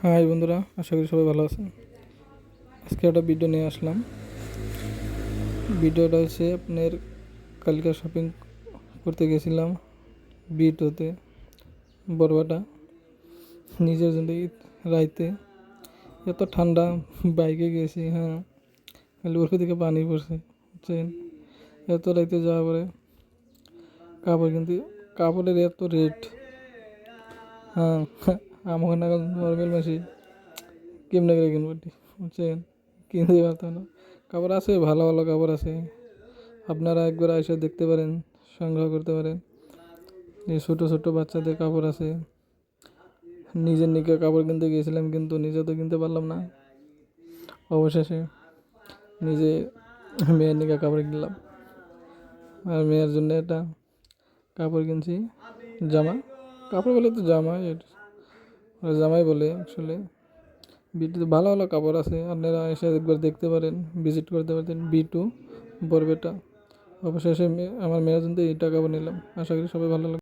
High বন্ধুরা, আশা করি সবাই ভালো আছেন। আজকে একটা ভিডিও নিয়ে আসলাম। ভিডিওটা হচ্ছে আপনার কালকে শপিং করতে গেছিলাম বিটোতে, বরবাটা নিজের জন্য রাইতে। এত ঠান্ডা, বাইকে গেছি। হ্যাঁ, খালি ওর থেকে পানি পড়ছে, বুঝছেন। এত রাইতে যাওয়া পরে কাপড় কিন্তু কাপড়ের এত রেট। হ্যাঁ, আমার নর্মাল মাসি কেমনে করে কিনবো, বুঝছেন। কিনতে পারতাম না। কাপড় আছে, ভালো ভালো কাপড় আছে, আপনারা একবার এসে দেখতে পারেন, সংগ্রহ করতে পারেন। এই ছোটো ছোটো বাচ্চাদের কাপড় আছে। নিজের নিকে কাপড় কিনতে গিয়েছিলাম, কিন্তু নিজে তো কিনতে পারলাম না। অবশেষে নিজে মেয়ের নিকে কাপড় কিনলাম। আর মেয়ের জন্য একটা কাপড় কিনছি, জামা। কাপড় বলে তো জামা, জামাই বলে অ্যাকচুয়ালি। বিটুতে ভালো ভালো কাপড় আছে, আপনারা এসে একবার দেখতে পারেন, ভিজিট করতে পারেন। বি2 বরবেটা। অবশেষে আমার মেয়ের জন্য এইটা কাপড় নিলাম। আশা করি সবাই ভালো লাগবে।